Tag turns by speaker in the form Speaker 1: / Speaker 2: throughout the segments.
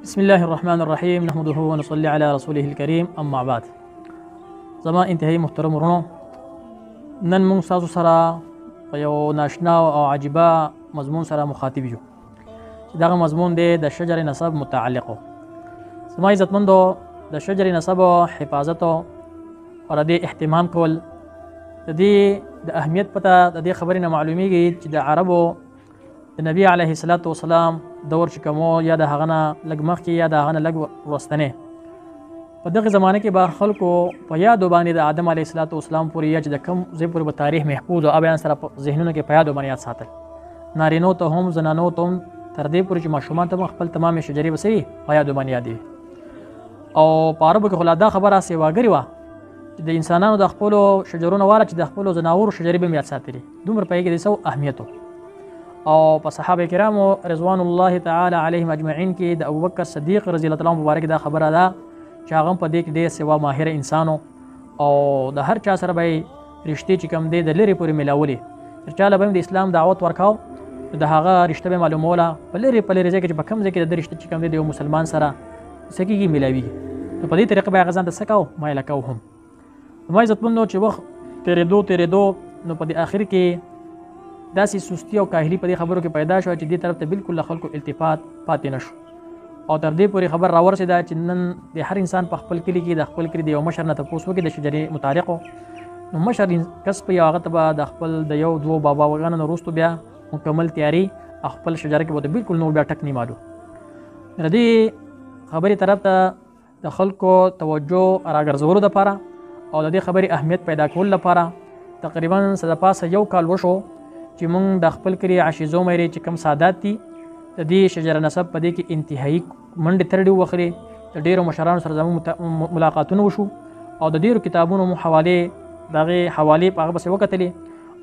Speaker 1: بسم الله الرحمن الرحيم نحمده ونصلي على رسوله الكريم اما بعد. زما انتهایی محترم ورونو، نن موږ تاسو سره په یو ناشنا او عجیبه مضمون سره مخاطب یو. دغه مضمون دی د شجر نسب متعلق. زما عزتمندو، د شجر نسب حفاظت او د اهتمام کول د دې د اهمیت پته د دې خبرې نه معلومیږي چې د عربو د نبی علیه الصلاة والسلام دور چې کومو یا د هغه نه لږ مخکې یا د هغه نه لږ وروستنې په دغه زمانه کې به خلکو په یادو باندې د آدم علیه الصلاة والسلام پورې یا چې د کوم ځای پورې به تاریخ محفوظ او بیان سره په ذهنونو کې په یادو باندې یاد ساتل. نارینو ته هم زنانو ته هم تر دې پورې چې ماشومان ته هم خپل تمامې شجرې به څه په یادو باندې یادوي. او په عربو کې خو لا دا خبره سیواګرې وه چې د انسانانو د خپلو شجرونو واله چې د خپلو ځناورو شجرې به هم یاد ساتلي. دومره په هغې کې د څه اهمیت او په صحابه کرامو رضوان الله تعالی علیهم اجمعین کې د ابوبکر صدیق رضی الله تعالی عنه مبارک دا خبره ده چې هغه په دې کې ډېر سوا ماهر انسانو او د هر چا سره به رشتې چې کوم دی د لرې پورې ملاولې چې چا له به د اسلام دعوت ورکاو د هغه رشته به معلوموله په لرې ځای کې چې په کوم ځای کې د رشته چې کوم دی د یو مسلمان سره څه کېږي ملاویږي. نو په دې طریقه به هغه ځان ته څه کوو مایله کوو. هم زما عزتمندو چې وخت تېرېدو نو په دې آخر کې داسې سستی او کاهلي په دې خبرو کې پیدا شوه چې دې طرف ته بالکل له خلکو التفات پاتې نه شو او تر دې پورې خبر راورسېده چې نن د هر انسان په خپل کلي کې د خپل کلي د یو مشر نه تپوس وکړي د شجرې متعلقو. نو مشر کس په یو هغه ته به د خپل د یو دوو باباګانو نه وروستو بیا مکمل تیاري خپل شجره کې به د بالکل نور بیا ټک نه معلوم. د دې خبرې طرف ته د خلکو توجه راګرځولو دپاره او د دې خبرې اهمیت پیدا کولو لپاره تقریبا څه د پاسه یو کال وشو چې موږ د خپل کلي عاشیزو مېرې چې کم سادات دي د دې شجره نسب په دې کې انتهایی منډې ترډې وخورې. د ډېرو مشرانو سره زموږ ملاقاتونه وشو او د ډېرو کتابونو مو حوالې د هغې حوالې په هغه پسې وکتلې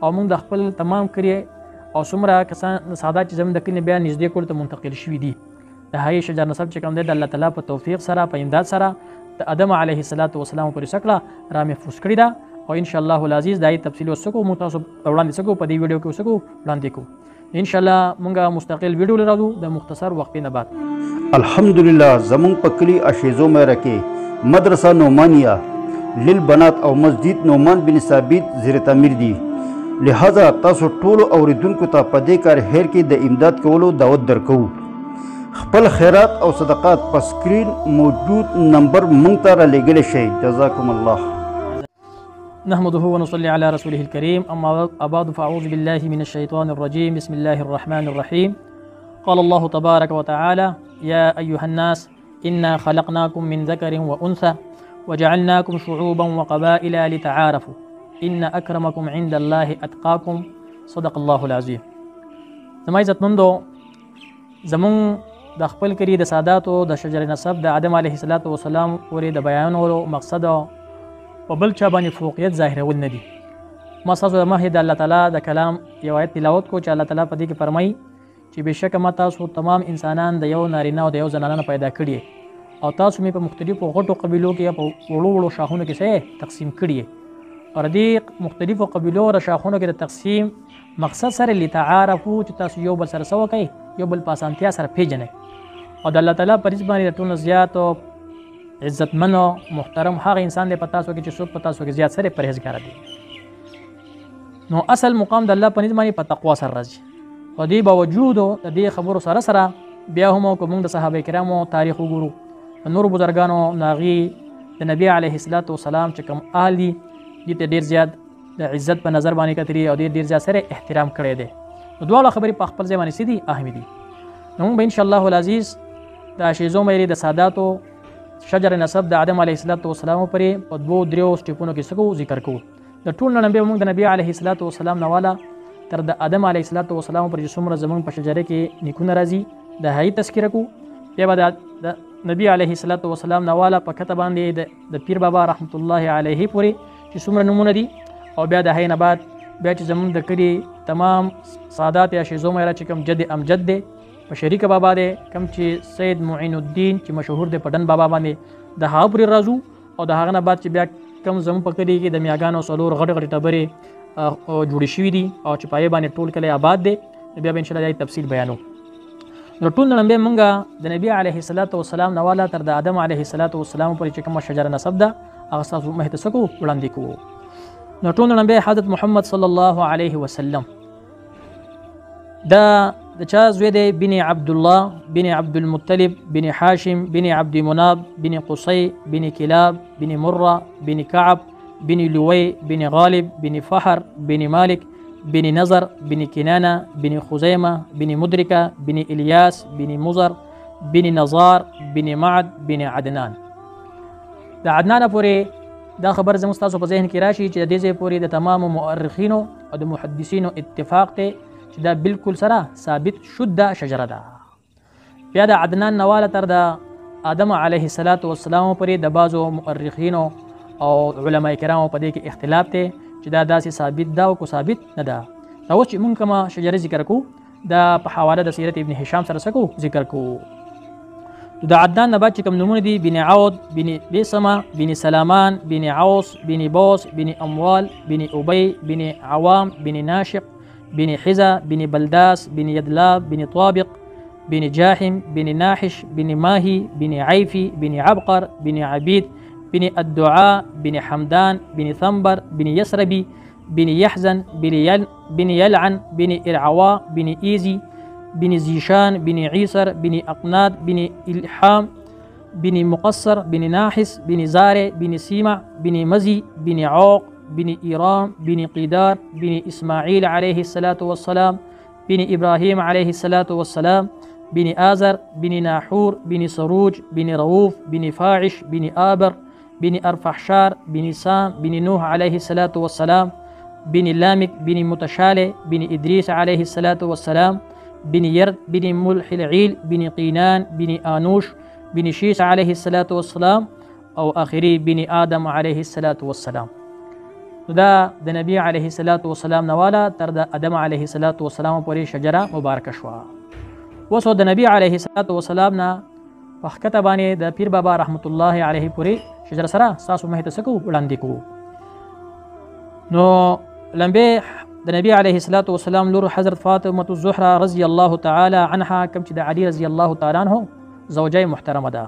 Speaker 1: او موږ د خپل تمام کلي او څومره کسان سادات چې زموږ د کلي بیا نږدې کولو ته منتقل شوي دي د هغې شجر نسب چې کوم دی د الله تعالی په توفیق سره په امداد سره د آدم علیه الصلاة والسلام پورې څه کړه را محفوظ کړې ده او ان شاء الله العزیز دای تفصیل وسکو مو تاسو وړاندې سکو په دې ویډیو کې وسکو وړاندې کو ان شاء الله مونږه مستقل ویډیو لرو د مختصر وقفې نه بعد.
Speaker 2: الحمدلله زمون په کلی عاشیزو مېره کې مدرسه نعمانیه للبنات او مسجد نعمان بن ثابت زیر تعمیر دي. لہذا تاسو ټولو اوریدونکو ته په دې کار هیر کې د امداد کولو دعوت درکو. خپل خیرات او صدقات په سکرین موجود نمبر مونږ ته را لېږلی شئ. جزاکم الله.
Speaker 1: نحمده ونصلي على رسوله الكريم أما بعد فأعوذ بالله من الشيطان الرجيم. بسم الله الرحمن الرحيم. قال الله تبارك وتعالى يا أيها الناس إنا خلقناكم من ذكر وأنثى وجعلناكم شعوبا وقبائل لتعارفوا إن أكرمكم عند الله أتقاكم صدق الله العظيم. زما عزتمندو، زمون د خپل کلي د ساداتو د شجر نسب د آدم علیه الصلاة والسلام پورې د بیانولو مقصد په بل چا باندې فوقیت ظاهرول نه دي. ما تاسو د مخې د الله تعالی د کلام یو آیت تلاوت کو چې الله تعالی په دې کې فرمایي چې بېشکه ما تاسو تمام انسانان د یو نارینه او د یو زنانه پیدا کړي او تاسو مې په مختلفو غټو قبیلو کې په وړو شاخونو کې څه تقسیم کړي. او دې مختلفو قبیلو او شاخونو کې د تقسیم مقصد سره لتعارفو چې تاسو یو بل سره څه وکئ، یو بل په اسانتیا سره پیژنئ. او د الله تعالی په رزق باندې د ټولو زیات او عزتمن او محترم هغه انسان دی په تاسو کې چې څوک په تاسو کې زیات سره پرهیزګار دي. نو اصل مقام د الله په نظم باندې په تقوا سره راځي. خو دې باوجود د دې خبرو سره بیا هم که موږ د صحابه کرامو تاریخ وګورو د نورو بزرګانو ناغي د نبی علیه الصلاة والسلام چې کوم اهل دي دې ته ډېر زیات د عزت په نظر باندې کتلي او ډېر زیات سره احترام کړی دی. نو دواړه خبرې په خپل ځای باندې څه دي اهمې دي. نو موږ به ان شاء الله العزیز د عاشیزو مېرې د ساداتو شجر نسب د آدم علیه الصلاة والسلام پورې په 2-3 سټیپونو کې څه ذکر کوو. د ټول نه به موږ د نبی علیه الصلاة والسلام نه والا تر د آدم علیه الصلاة والسلام پورې چې څومره زموږ په شجره کې نیکونه راځي د هغې تذکره کوو. بیا به د نبی علیه الصلاة والسلام نه والا په کته باندې د پیر بابا رحمت الله علیه پورې چې څومره نومونه دي او بیا د هغې نه بعد بیا چې زموږ د کلي تمام سادات عاشیزو مېره چې کوم جد امجد دی په شریک بابا دی، کم چې سید معین الدین چې مشهور دی پټن بابا باندې د هغه پورې راځو. او د هغه نه بعد چې بیا کم زموږ په کلي کې د میاګانو څلور غټې ټبرې جوړې شوي دي او چې په هغې باندې ټول کلی آباد دی. بیا به انشاءالله د تفصیل بیانو. نو ټول لمبه مونږه د نبی علیه الصلاۃ والسلام نواله تر د آدم علیه الصلاۃ والسلام پورې چې کومه شجره نسب ده هغه تاسو مخ ته سکو وړاندې کوو. نو ټول لمبه حضرت محمد صلی الله علیه وسلم دا د چا زوی دی بن عبد الله بن عبد المطلب بن حاشم بن عبد مناب بن قصي بن كلاب بن مرة بن كعب بن لوي بن غالب بن فحر بن مالك بن نظر بن كنانة بن خزيمة بن مدركة بن إلياس بن مزر بن نظار بن معد بن عدنان. د عدنان پورې دا خبر زموږ ستاسو په ذهن کې راشي چې د دې ځای پورې د تمامو مؤرخینو او د محدثینو اتفاق دی چې دا بالکل سره ثابت شده شجره ده. بیا د عدنان نواله تر د آدم علیه الصلاۃ والسلام پورې د بعضو مؤرخینو او علما کرامو په دې کې اختلاف دی چې دا داسې ثابت ده او کو ثابت نه ده. دا اوس چې مونږ کومه شجره ذکر کوو دا په حواله د سیرت ابن هشام سره سکو ذکر کوو. د عدنان نه بعد چې کوم نومونه دي بن عود بن بسمه بن سلامان بن عوص بن بوس بن اموال بن ابي بن عوام بن ناشق بن حزا بن بلداس بن يدلاب بن طابق بن جاحم بن ناحش بن ماهي بن عيفي بن عبقر بن عبيد بن الدعاء بن حمدان بن ثنبر بن يسربي بن يحزن بن يلعن بن إرعواء بن إيزي بن زيشان بن عيسر بن أقناد بن إلحام بن مقصر بن ناحس بن زارع بن سيمع بن مزي بن عوق بن إيرام بن قيدار بن إسماعيل عليه الصلاة والسلام بن إبراهيم عليه الصلاة والسلام بن آزر بن ناحور بن سروج بن رووف بن فاعش بن آبر بن أرفحشار بن سام بن نوح عليه الصلاة والسلام بن لامك بن متشالة بن إدريس عليه الصلاة والسلام بن يرد بن ملح العيل بن قينان بن آنوش بن شيس عليه الصلاة والسلام أو آخري بن آدم عليه الصلاة والسلام. دا د نبی علیه الصلاۃ والسلام نواله تر د آدم علیه الصلاۃ والسلام پورې شجره مبارکه شوه. وسو د نبی علیه الصلاۃ والسلام نه په ښکته باندې د پیر بابا رحمت الله علیه پورې شجره سره تاسو مخې ته سکو وړاندې کوو. نو لمبه د نبی علیه الصلاۃ والسلام لور حضرت فاطمه الزهرا رضی الله تعالی عنها کوم چې د علی رضی الله تعالی عنه زوجه محترمه ده.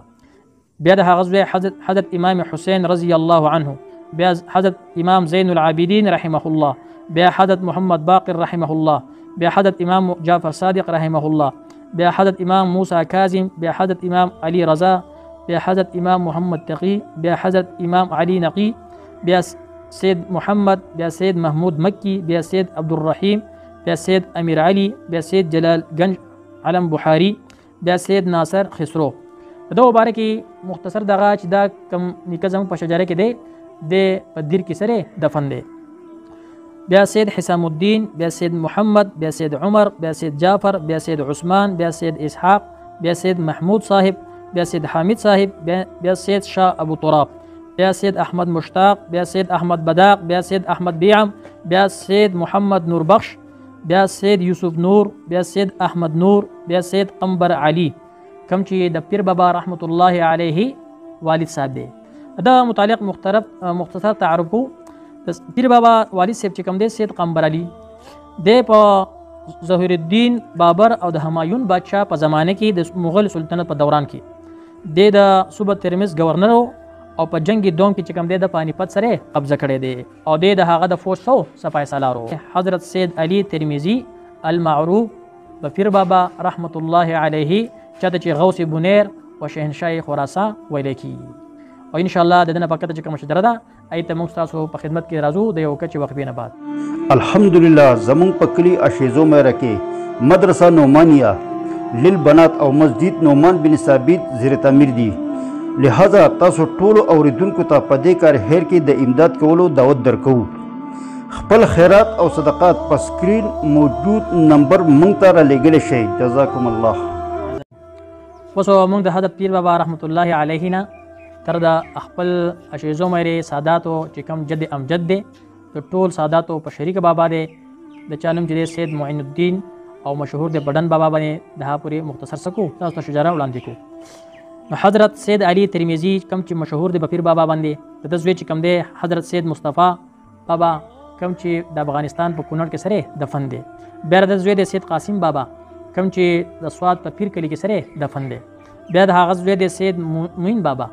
Speaker 1: بیا د هغه زوی حضرت امام حسین رضی الله عنه، بیا حضرت امام زین العابدین رحمه الله، بیا حضرت محمد باقر رحمه الله، بیا حضرت امام جعفر صادق رحمه الله، بیا حضرت امام موسی کاظم، بیا حضرت امام علی رضا، بیا حضرت امام محمد تقی، بیا حضرت امام علی نقی، بیا سید محمد، بیا سید محمود مکی، بیا سید عبدالرحیم، بیا سید امیر علی، بیا سید جلال گنج علم بخاری، بیا سید ناصر خسرو. په دغه باره کې مختصر دغه چې دا کم نیکه زموږ په شجره کې دی د په دیر کې سره دفن دی. بیا سید حسام الدین، بیا سید محمد، بیا سید عمر، بیا سید جعفر، بیا سید عثمان، بیا سید اسحاق، بیا سید محمود صاحب، بیا سید حامد صاحب، بیا سید شاه ابو تراب، بیا سید احمد مشتاق، بیا سید احمد بداق، بیا سید احمد بیعم، بیا سید محمد نور بخش، بیا سید یوسف نور، بیا سید احمد نور، بیا سید قمبر علی کوم چې د پیر بابا رحمت الله علیه والد صاحب دی. دا متعلق مختصر تعارف کو. پیر بابا والد صاحب چې کوم دی سید قمبر علی دی په ظهیر الدین بابر او د همایون بادشاه په زمانه کې د مغل سلطنت په دوران کې دی د صوبه ترمذ گورنر او په جنگ دوم کې چې کوم دی د پانیپت سره قبضه کړی دی او دی د هغه د فوج سو صفای سالارو. حضرت سید علی ترمذی المعروف په پیر بابا رحمت الله علیه چاته چې غوث بنیر و شهنشاه خراسان ویل کی او ان شاء الله د دنه پکته چې کوم شجره ده ایته موږ تاسو په خدمت کې راځو د یو کچې وقفې نه بعد.
Speaker 2: الحمدلله زمون پکلی اشیزو مې رکه مدرسه نومانیه للبنات او مسجد نومان بن ثابت زیر تعمیر دي، لہذا تاسو ټول اوریدونکو ته په دې کار هیر کې د امداد کولو دعوت درکو. خپل خیرات او صدقات په سکرین موجود نمبر مونږ ته را لېږلی شئ. جزاکم الله.
Speaker 1: وسو موږ د حضرت پیر بابا رحمت الله علیه نه تر د خپل اشیزو مېرې ساداتو چې کوم جد امجد دی د ټول ساداتو په شریک بابا دی د چا نوم چې دی سید معین الدین او مشهور دی بدن بابا باندې دها پورې مختصر سکو تاسو ته شجره وړاندې کو. نو حضرت سید علی ترمذی کوم چې مشهور دی په پیر بابا باندې د زوی چې کوم دی حضرت سید مصطفی بابا کوم چې د افغانستان په کونړ کې سره دفن دی. بیا د زوی دی سید قاسم بابا کوم چې د سوات په پیر کلي کې سره دفن دی. بیا د هغه زوی دی سید معین بابا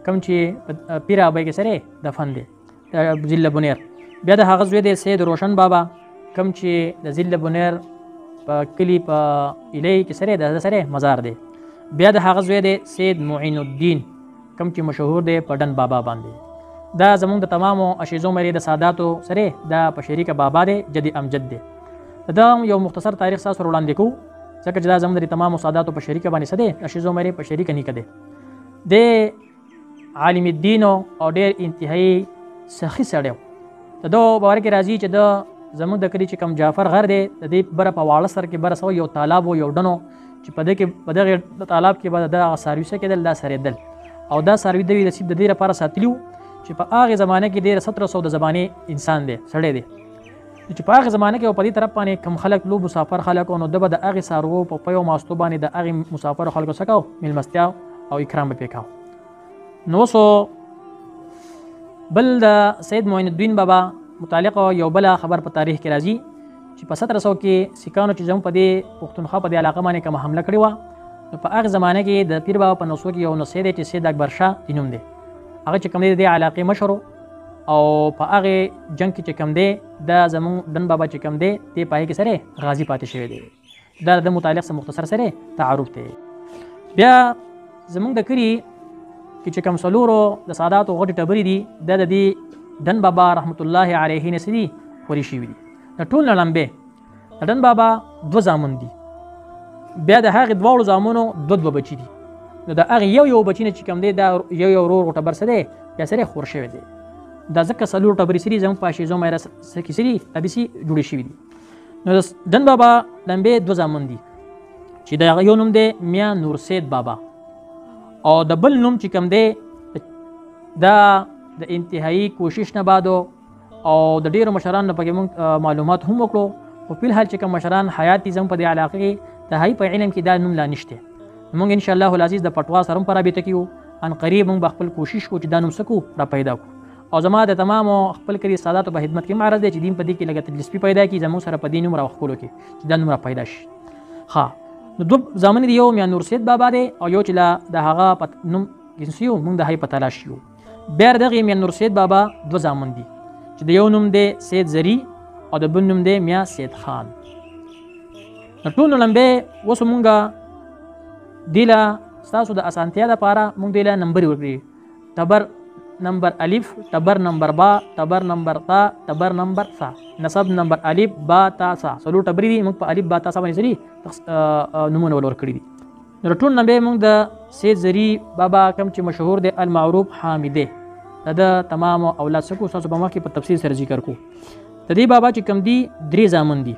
Speaker 1: کوم چې په پیر ابۍ کې سره دفن دی د ضلع بنیر. بیا د هغه زوی دی سید روشن بابا کوم چې د ضلع بنیر په کلي په ایلی کې سره د سره مزار دی. بیا د هغه زوی دی سید معین الدین کوم چې مشهور دی په ډن بابا باندې. دا زمونږ د تمامو اشیزو مرې د ساداتو سره دا په شریکه بابا دی جدي امجد دی. دا یو مختصر تاریخ تاسو وړاندې کوو ځکه چې دا زموږ د تمامو ساداتو په شریکه باندې څه دی اشیزو مرې په شریکه نیکه دی. د عالم الدین او ډېر انتهایی سخي سړی و. د ده باره کې راځي چې د زموږ د کلي چې کوم جعفر غر دی د دې بره په واړه سر کې بره سوی یو تالاب و یو ډنو چې په دغه تالاب کې به دغه څاروي څه کېدل دا سرېدل او دا څاروي د دې لپاره ساتلي وو چې په هغې زمانه کې ډېر 1700 د زمانې انسان دی سړی دی چې په هغې زمانه کې او په دې طرف باندې کوم خلک لو مسافر خلک نو ده به د هغې څاروو په پیو ماستو باندې د هغې مسافرو خلکو څه کوو میلمستیا او اکرام به پرې کوو. نو اوس بل د سید معین الدین بابا متعلق یو بله خبر په تاریخ کې راځي چې په 1700 کې سیکانو چې زموږ په دې پښتونخوا په دې علاقه باندې کومه حمله کړې وه نو په هغه زمانه کې د پیر بابا په نسخو کې یو نسخې دی چې سید اکبر شاه د نوم دی. هغه چې کوم دی د دې علاقې مشر او په هغې جنګ کې چې کوم دی دا زموږ ډن بابا چې کوم دی دې پای کې سره غازي پاتې شوی دی. دا د متعلق سره مختصر سره تعارف دی. بیا زموږ د کلي کې چې کوم څلورو د ساداتو غټې ټبرې دي دا د دې ډن بابا رحمت الله علیه نه څه دي خورې شوي دي. د ټول نه لمبې د ډن بابا 2 زامن دي. بیا د هغې دواړو زامنو 2 بچي دي. نو د هغې یو بچي نه چې کوم دی دا یو ورور ټبر څه دی بیا سره خور شوی دی. دا ځکه څلور ټبرې سري زموږ په اشیزو میره څه کې سري داسې جوړې شوي دي. نو د ډن بابا لمبې 2 زامن دي چې د هغه یو نوم دی میاں نورسید بابا او د بل نوم چې کوم دی دا د انتهایی کوشش نه بعد او د ډیرو مشرانو نه پکې موږ معلومات هم وکړو خو په الحال چې کوم مشران حیات دي زموږ په دې علاقې کې د هغوی په علم کې دا نوم لا نشته. موږ انشاءالله العزیز د پټوا سره هم په رابطه کې یو ان قریب موږ به خپل کوشش کوو چې دا نوم څه کړو را پیدا کړو. او زما د تمامو خپل کلي ساداتو په خدمت کې هم عرض دی چې دین په دې کې لږه دلچسپي پیدا کړي زموږ سره په دې نوم راوښکلو کې چې دا نوم را پیدا شي. ښه نو 2 زامن دي یو میاں نورسید بابا دی او یو چې د هغه په نوم ګنسي یو موږ د هغې په تلاش یو. بیا د دغې میاں نورسید بابا 2 زامن دي چې د یو نوم دی سید زری او د بل نوم دی میاں سید خان. د ټول لمبې اوس مونږ دې له ستاسو د اسانتیا دپاره مونږ دې له نمبرې ورکړي تبر نمبر الف تبر نمبر با تبر نمبر تا تبر نمبر سا نصب نمبر الف با تا سا څلور ټبرې دي مونږ په الف با تا سا باندې سري نومونه ول ورکړي دي. نو ټول لمبې مونږ د سید زری بابا کوم چې مشهور دی المعروف حامده د تمام اولاد سکو ستاسو په مخکې په تفصیل سره ذکر کو. د دې بابا چې کوم دي 3 زامن دي.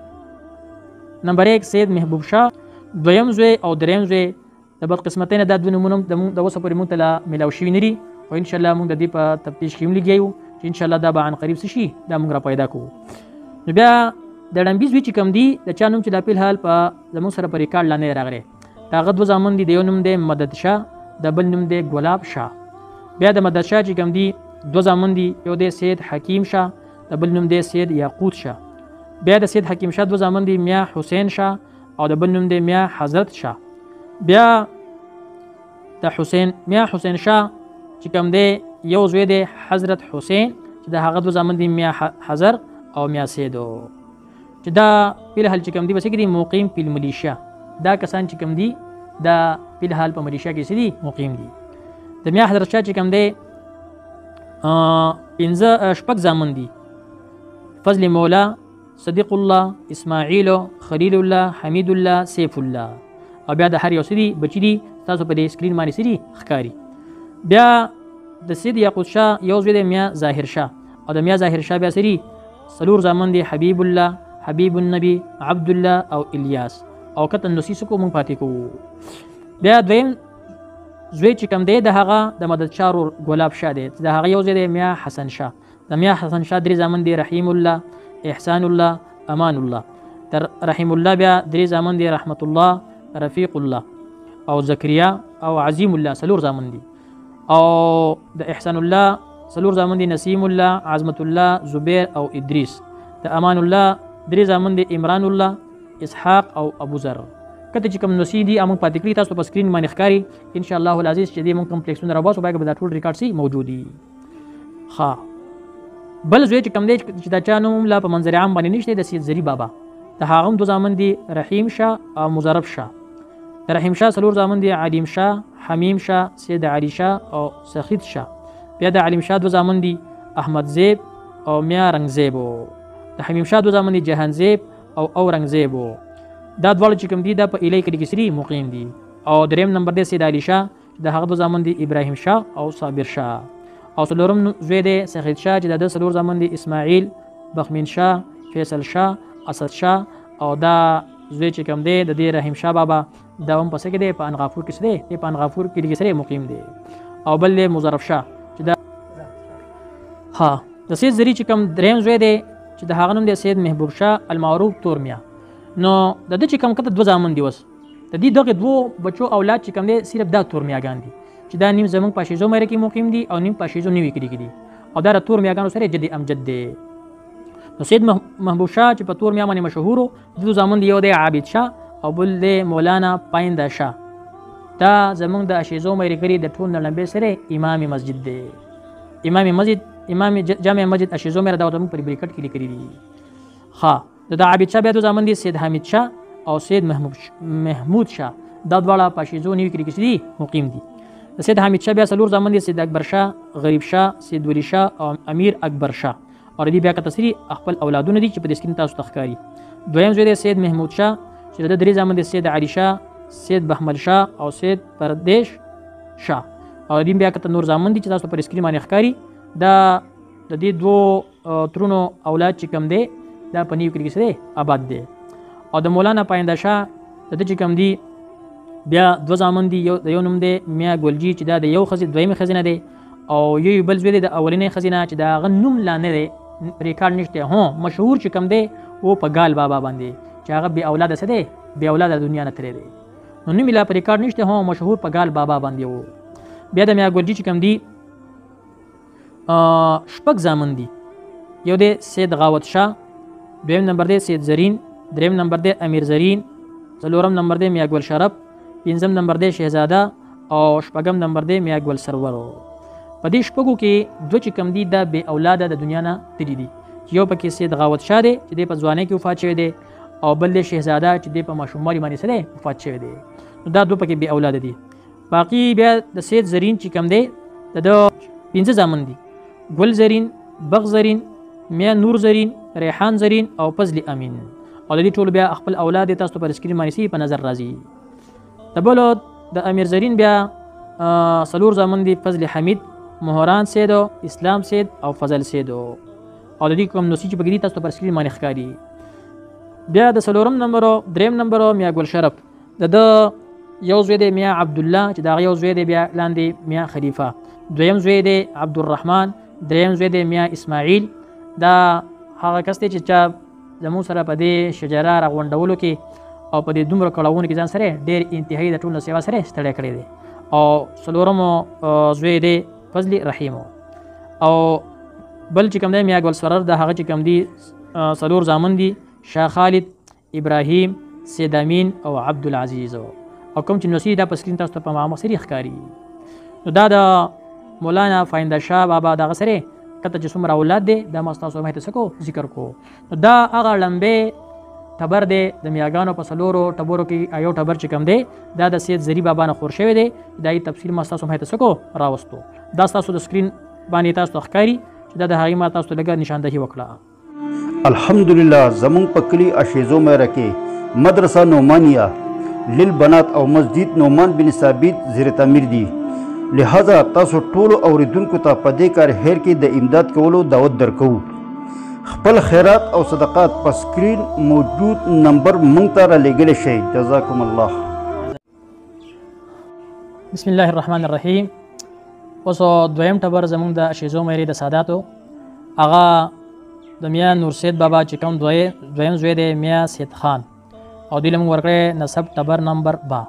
Speaker 1: نمبر 1 سید محبوب شاه دویم زوی او دریم زوی د بدقسمتۍ نه دا 2 نومونه د اوسه پورې مونږ ته لا میلاو شوي نه دي خو انشاءالله مونږ د دې په تفتیش کې هم لګیا یو چې انشاءالله دا به عن قریب څه شي دا مونږ را پیدا کوو. نو بیا د ډنبي زوی چې کوم دي د چا نوم چې دا فی الحال په زموږ سره په ریکارډ لاندې راغلی د هغه 2 زامن دي. د یو نوم دی مدد شاه د بل نوم دی ګلاب شاه. بیا د مدد شاه چې کوم دي 2 زامن دي یو دی سید حکیم شاه د بل نوم دی سید یاقوت شاه. بیا د سید حکیم شاه 2 زامن دي میاں حسین شاه او د بل نوم دی میاں حضرت شاه. بیا د میاں حسین شاه چې کوم دی یو زوی دی حضرت حسین چې د هغه 2 زامن دي میاں حضر او میاں سیدو چې دا په الحال چې کوم دی بس کې دي مقیم په ملیشیا. دا کسان چې کوم دي دا په الحال په ملیشیا کې سړي مقیم دي. د میاں حضرت شاه چې کوم دی 5 زامن دي فضل مولا صدیق الله اسماعیل خلیل الله حمید الله سیف الله او بیا د هر یو سړي بچي دي تاسو په دې سکرین باندې سړي ښکاري. بیا د سید یاقوت شاه یو زوی دی میاں ظاهر شاه او د میاں ظاهر شاه بیا سړي 4 زامن دي حبیب الله حبیب النبی عبد الله او الیاس او کته نوسیسو کو مونږ پاتې کوو. بیا دویم زوی چې کوم دی د هغه د مدد شاه ورور ګلاب شاه دی د هغه یو زوی دی میاں حسن شاه. د میاں حسن شاه 3 زامن دي رحیم الله احسان الله امان الله. تر رحیم الله بیا 3 زامن دي رحمت الله رفیق الله او زکریا او عظیم الله 4 زامن دي. او د احسان الله 4 زامن دي نسیم الله عظمت الله زبیر او ادریس. د امان الله 3 زامن دي عمران الله اسحاق او ابو ذر. کته چې کوم نوسی دي موږ پاتې کړی تاسو په سکرین باندې ښکاري ان شاء الله العزیز چې دې موږ کمپلیکسونه راوباسو باید به دا ټول ریکارډ سي موجودي ها بل زوی چې کوم دی چې دا چا نوم لا په منظر عام باندې نشته د سید زری بابا د هغه هم 2 زامن دي رحیم شاه او مظرف شاه د رحیم شاه 4 زامن دي علیم شاه حمیم شاه سید علی شاه او سخید شاه بیا د علیم شاه 2 زامن دي احمد زیب او میا رنگزیب د حمیم شاه 2 زامن دي جهان زیب او اورنګزیب دا دواړه چې کوم دي دا په الی کې سری مقیم دي او دریم نمبر دی سید علی شاه د هغه 2 زامن دي ابراهیم شاه او صابر شاه او څلورم زوی دی سخید شاه چې د 4 زامن دي اسماعیل بخمین شاه فیصل شاه اسد شاه او دا زوی چې کوم دی د دې رحیم شاه بابا دا هم پسې کې دی په انغافور کې دی په انغافور کې سری مقیم دی او بل دی مظرف شاه چې دا ها د سید زری چې کوم دریم زوی دی چې د هغه نوم دی سید محبوب شاه المعروف تورمیا نو د دې چې کوم کته 2 زامن دی وس د دې دغه 2 بچو اولاد چې کوم دی صرف دا تورمیاګان دي چې دا نیم زمونږ په شیزو مېره کې مقیم دي او نیم په شیزو نیوي کې دي او دا تورمیاګانو سره جدي امجد دی نو سید محبوب شاه چې په تورمیا باندې مشهور دو زامن دی یو دی عابد شاه او بل دی مولانا پاینده شاه دا زمونږ د شیزو مېره کې د ټول نړۍ سره امام مسجد دی امام جامع مسجد اشیزو مېره دا د پر بریکټ کې لیکلي دي ها د عابد شاه بیا 2 زامن دي سید حمید شاه او سید محمود شاه دا دواړه په شیزو نیوي کې دي مقیم دي د سید حمید شاه بیا 4 زامن دي سید اکبر شاه غریب شاه سید ولی شاه او امیر اکبر شاه او دې بیا کته سری خپل اولادونه دي چې په سکرین تاسو تخکاری دویم زوی دی سید محمود شاه چې د 3 زامن دي سید علی شاه سید بهمل شاه او سید پردیش شاه او دې بیا کته نور زامن دي چې تاسو په سکرین باندې ښکاری دا د دې 2 ترونو اولاد چې کم دي دا په نیو کې سره آباد دي او د مولانا پاینده شاه د دې چې کم دي بیا 2 زامن دي یو نوم دی میا ګلجی چې دا د یو دویمه خزینه دی او یو بل زوی دی د اولینې خزینه چې دا غنوم لانه دی ریکارډ نشته هو مشهور چې کم دی او په ګال بابا باندې چې هغه به اولاد سره دی به اولاد د دنیا نه تللی دی نو نوم لا په ریکارډ نشته هو مشهور په ګال بابا باندې وو بیا د میا ګلجی چې کم دی شپږ زامن دي یو دی سید غاوت شاه دویم نمبر دی سید زرین دریم نمبر دی امیر زرین څلورم نمبر دی میا ګل شرف پنځم نمبر دی شهزاده او شپږم نمبر دی میا ګل سرور په دې شپږو کې 2 چې کم دي دا به اولاد د دنیا نه تللی دي یو پکې سید غاوت شاه دی چې د په ځوانۍ کې وفات شوی دی او بل دی شهزاده چې د په ماشوموالي باندې سره وفات شوی دی نو دا 2 پکې به اولاد دي باقی بیا د سید زرین چې کم دی د 15 زامن دي ګل زرین بغ زرین میا نور زرین ریحان زرین او فضل امین او د دې ټول بیا خپل اولاد تاسو پر سکرین باندې په نظر راځي د بل د امیر زرین بیا 4 زامن دي فضل حمید مهران سید اسلام سید او فضل سید او د دې کوم نوسی چې بګری تاسو پر سکرین باندې ښکاری بیا د 4 نمبر دریم نمبر میا ګل شرف د یو زوی دی میا عبد الله چې دا یو زوی دی بیا لاندې میا خلیفہ دویم زوی دی عبدالرحمن دریم زوی دی میا اسماعیل دا هغه کس دی چې زمو سره په دې شجره راغونډولو کې او په دې دومره کړهونو کې ځان سره ډېر انتهایی د ټولو سیوا سره ستړی کړی دی او څلورم زوی دی فضل رحیم او بل چې کوم دی میا ګل سرور د هغه چې کوم دی 4 زامن دي شاه خالد ابراهیم سید امین او عبدالعزیز او کوم چې نوسی دا په سکرین تاسو ته په معامه سری ښکاری نو دا د مولانا فاینده شاه بابا دغه سره کته چې څومره اولاد دی دا ما تاسو مه ته سکو ذکر کو نو دا هغه لمبه ټبر دی د میاګانو په سلورو ټبورو کې یو ټبر چې کم دی دا د سید زری بابا نه خور شوی دی دای تفصیل ما تاسو مه ته سکو راوستو دا تاسو د سکرین باندې تاسو ښکاری چې دا د هغې ما تاسو لګه نشاندهي وکړه
Speaker 2: الحمدلله زمون په کلي اشیزو مېره کې مدرسه نعمانیه للبنات او مسجد نعمان بن ثابت زیر تعمیر دي لہذا تاسو ټولو اوریدونکو ته په دې کار هیر کې د امداد کولو دعوت درکو خپل خیرات او صدقات په سکرین موجود نمبر مونږ ته را لېږلی شئ جزاکم الله
Speaker 1: بسم الله الرحمن الرحیم اوس دویم ټبر زمونږ د اشیزو مېرې د ساداتو هغه د میا نور سید بابا چې کوم دویم زوی دی میا سید خان او دوی له موږ ورکړی نسب ټبر نمبر با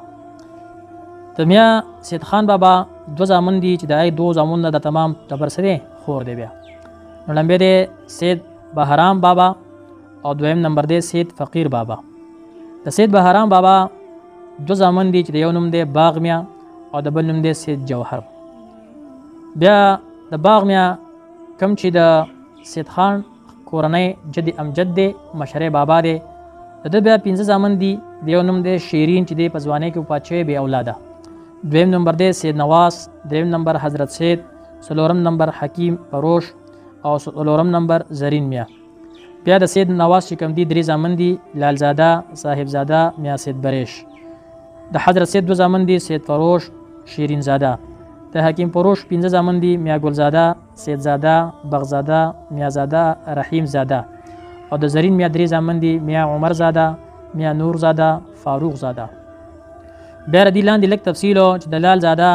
Speaker 1: د میا سید خان بابا 2 زامن دي چې د 2 زامن د تمام ټبر سره خور دی بیا نو لمبه دی سید بهرام بابا او دویم نمبر دی سید فقیر بابا د سید بهرام بابا دو زامن دي چې د یو نوم دی باغ میا او د بل نوم دی سید جوهر. بیا د باغ میا کم چې د سید خان کورنۍ جد امجد دی مشر بابا دی، د ده بیا 5 زامن دي. د یو نوم دی شیرین چې دی په ځوانۍ کې وفات شوی بې اولاده. دویم نمبر دی سید نواس، دریم نمبر حضرت سید، څلورم نمبر حکیم فروش او څلورم نمبر زرین میا. بیا د سید نواس چې کوم دي 3 زامن دي، لالزاده، صاحبزاده، میا سید بریش. د حضرت سید 2 زامن دي، سید فروش، شیرین زاده. د حکیم فروش 5 زامن دي، میا ګلزاده، سید زاده، بغزاده، میا زاده، رحیم زاده. او د زرین میا 3 زامن دي، میا عمر زاده، میا نور زاده، فاروق زاده. بیا ردی لاندې لږ تفصیل چې د لال زاده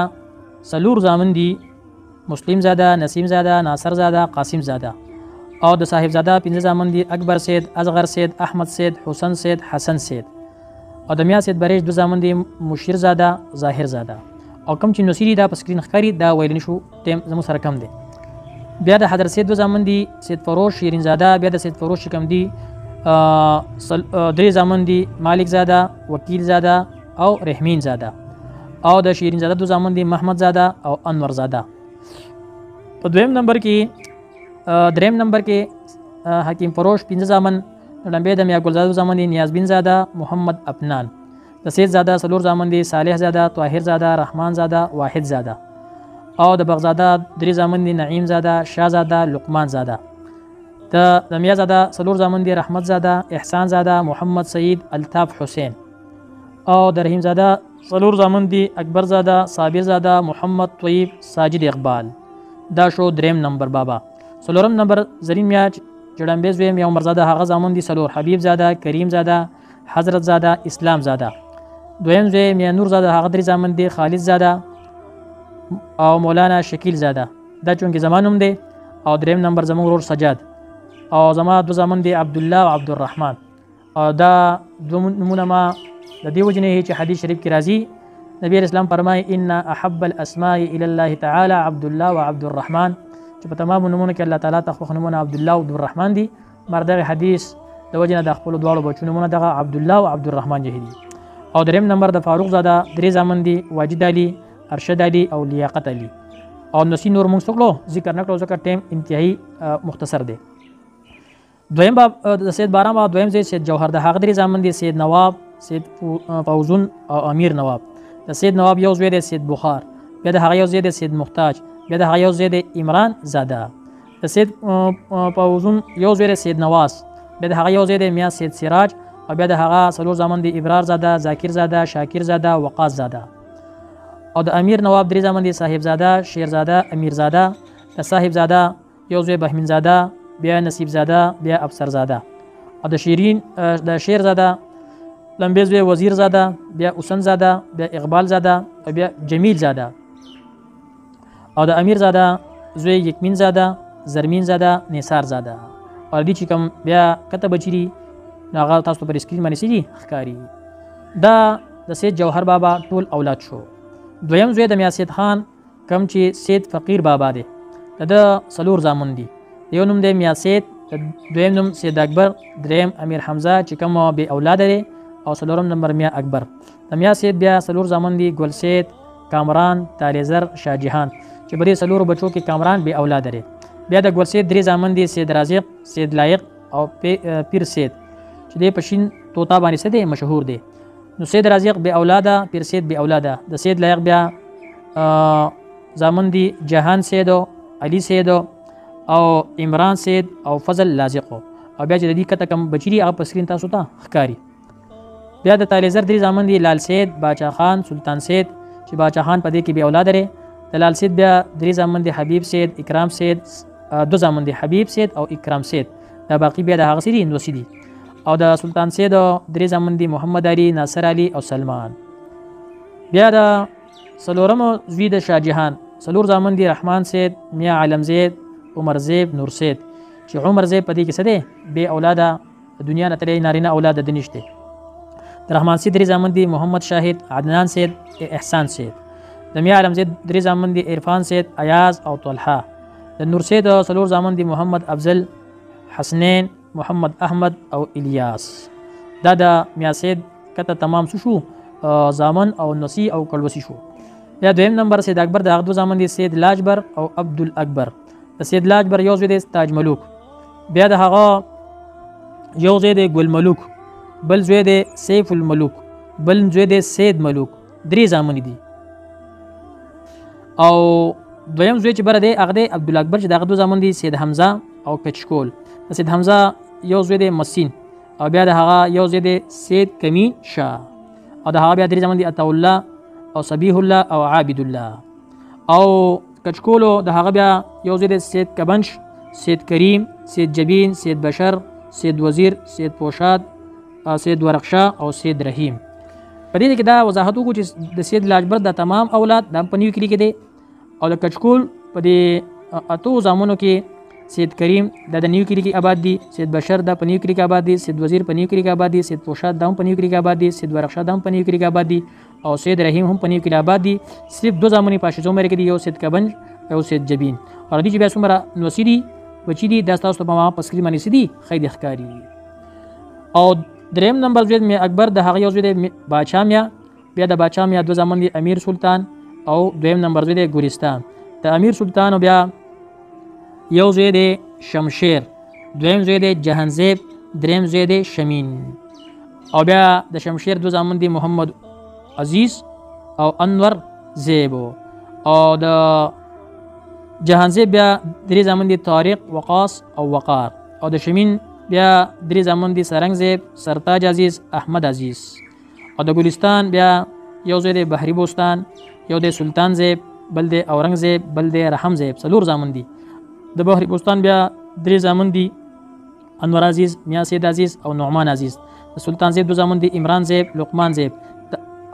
Speaker 1: 4 زامن دي، مسلم زاده، نسیم زاده، ناصر زاده، قاسم زاده. او د صاحب زاده 5 زامن دي، اکبر سید، اصغر سید، احمد سید، حسن سید، حسن سید. او د میا سید بریش 2 زامن دي، مشیر زاده، ظاهر زاده. او کم چې نصیری دا په سکرین ښکاري دا ویل نشو، ټیم زموږ سره کم دی. بیا د حضرت سید 2 زامن دي، سید فروش، شیرین زاده. بیا د سید فروش کم دي 3 زامن دي، مالک زاده، وکیل زاده او رحمین زاده. او د شیرین زاده 2 زامن دي، محمد زاده او انور زاده. په دریم نمبر کې حکیم فروش 5 زامن، لمبه د میا ګلزاده 2 زامن دي، نیازبین زاده، محمد افنان. د سید زاده 4 زامن دي، صالح زاده، طاهر زاده، رحمان زاده، واحد زاده. او د بغزاده 3 زامن دي، نعیم زاده، شاه زاده، لقمان زاده. د میا زاده 4 زامن دي، رحمت زاده، احسان زاده، محمد سعید، الطاف حسین. او د رحیم زاده 4 زامن دي، اکبر زاده، صابر زاده، محمد طیب، ساجد اقبال. دا شو دریم نمبر بابا. 4م نمبر زرین میا جړمبې زوی میا عمر زاده، هغه زامن دي 4، حبیب زاده، کریم زاده، حضرت زاده، اسلام زاده. دویم زوی میا نور زاده، هغه 3 زامن دي، خالد زاده او مولانا شکیل زاده. دا چونکې زمانوم دی. او دریم نمبر زموږ ورور سجاد. او زما 2 زامن دي، عبدالله او عبدالرحمن. او دا 2 نمونه ما د دې وجنې چې حدیث شریف کې راځي، نبی اسلام فرمایي ان احب الاسماء الى الله تعالی عبدالله و عبدالرحمن، چې په تمام نمونه کې الله تعالی ته خوښ نمونه عبدالله او عبدالرحمن دي. مردغه حدیث د وجنه د خپل دواړو بچو نمونه دغه عبدالله او عبدالرحمن جهدي. او دریم نمبر د فاروق زاده 3 زامن دي، واجد علي، ارشد علي او لیاقت علي. او نسی نور موږ څوکلو ذکر نکړو ځکه ټیم انتهایی مختصر دی. دویم باب د سید باران باب دویم سید جوهر د هغه 3 زامن دي، سید نواب، سید فوزون او امیر نواب. د سید نواب یو زوی دی سید بخار، بیا د هغه یو زوی دی سید محتاج، بیا د هغه یو زوی دی عمران زاده. د سید فوزون یو زوی دی سید نواس، بیا د هغه یو زوی دی میا سید سراج، او بیا د هغه 4 زامن دي، ابرار زاده، ذاکر زاده، شاکر زاده، وقاص زاده. او د امیر نواب 3 زامن دي، صاحب زاده، شیر زاده، امیر زاده. د صاحب زاده یو زوی بهمن زاده، بیا نصیب زاده، بیا افسر زاده. او د شیرین د شیر زاده لمبې زوی وزیر زاده، بیا حسن زاده، بیا اقبال زاده او بیا جمیل زاده. او د امیر زاده زوی یکمین زاده، زرمین زاده، نثار زاده. او دې چې کوم بیا کته بچی هغه تاسو پر اسکرین باندې سړي ښکاری. دا د سید جوهر بابا ټول اولاد شو. دویم زوی د میا سید خان کم چې سید فقیر بابا دی، د 4 زامن دي. یو نوم دی میا سید، دویم نوم سید اکبر، دریم امیر حمزه چې کوم به اولاد لري، او 4م نمبر میا اکبر. د میا سید بیا 4 زامن دي، ګل سید، کامران، تالیزر، شاه جهان چې بری 4 بچو کې کامران به اولاد لري. بیا د ګل سید 3 زامن دي، سید رازق، سید لایق او پیر سید چې د پښین توتا باندې څه دی مشهور دی. نو سید رازق به اولاده، پیر سید به اولاده. د سید لایق بیا زامن دي، جهان سید، علی سید او عمران سید او فضل لازق. او بیا چې د دې کته کم بچی هغه په سکرین تاسو ته ښکاری. بیا د تالیزر 3 زامن دي، لال سید، باچا خان، سلطان سید چې باچا خان په دې کې به اولاد لري. د لال سید بیا 3 زامن دي، حبیب سید، اکرام سید، 2 زامن دي، حبیب سید او اکرام سید. دا باقی بیا د هغه سری نو سیدي. او د سلطان سید 3 زامن دي، محمد علي، ناصر علي او سلمان. بیا د 4م زوی د شاه جهان 4 زامن دي، رحمان سید، میا عالم زید، عمر زیب، نور سید چې عمر زیب په دې کې څه دی به اولاده دنیا نه تللی، نارینه اولاد د نشته. د رحمان سید 3 زامن دي، محمد شاهد، عدنان سید، احسان سید. د میا عالم زید 3 زامن دي، عرفان سید، ایاز او طلحه. د نور سید 4 زامن دي، محمد افضل، حسنین، محمد احمد او الیاس. دا د میا سید کته تمام شو زامن او نسی او کلوسی شو. بیا دویم نمبر سید اکبر د هغه دوه زامن دي سید لاجبر او عبدالاکبر. د سید لاجبر یو زوی دی تاج ملوک، بیا د هغه یو زوی دی ګل ملوک، بل زوی دی سیف الملوک، بل زوی دی سید ملوک. درې زامن دي. او دویم زوی چې بره دی هغه دی عبدالاکبر چې د هغه دوه زامن دي سید حمزه او کچکول. د سید حمزه یو زوی دی مسین، او بیا د هغه یو زوی دی سید کمین شاه، او د هغه بیا درې زامن دي عطاءالله او صبیح الله او عابد الله. او کچکولو د هغه بیا یو زوی دی سید کبنش، سید کریم، سید جبین، سید بشر، سید وزیر، سید پوشاد، سید ورقشاه او سید رحیم. په دې کې دا وضاحت وکړو چې د سید لاجبر د تمام اولاد د په نیو کلی کې دی، او د کچکول په دې اتو زامنو کې سید کریم د نیو کلی کې آباد دي، سید بشر د په نیو کلی کې آباد دي، سید وزیر په نیو کلی کې آباد دي، سید پوشاد د هم په نیو کلی کې آباد دي، سید ورقشاه د هم په نیو کلی کې آباد دي، او سید رحیم هم په نیو کلی آباد دي. صرف دو زامن په شیزو مې کې دي، یو سید کبنج او سید جبین. او دې چې بیا څومره نوسی دي بچی دي دا تاسو په ما په سکرین باندې سدي خیر ښکاری. او دریم نمبر زوی می اکبر د هغه یو زوی دی باچا میا، بیا د باچا میا دو زامن دي امیر سلطان، او دویم نمبر زوی دی ګورستان. د امیر سلطان او بیا یو زوی دی شمشیر، دویم زوی دی جهانزیب، دریم زوی دی شمین. او بیا د شمشیر دو زامن دي محمد عزیز او انور زیبو. او د جهانزیب بیا درې زامن دي طارق، وقاص او وقار. او د شمین بیا درې زامن دي سرنګزیب، سرتاج عزیز، احمد عزیز. او د ګلستان بیا یو زوی دی بحری بوستان، یو دی سلطان زیب، بل دی اورنګزیب، بل دی رحم زیب. څلور زامن دي. د بحری بوستان بیا درې زامن دي انور عزیز، میا سید عزیز او نعمان عزیز. د سلطان زیب دو زامن دي عمران زیب، لقمان زیب.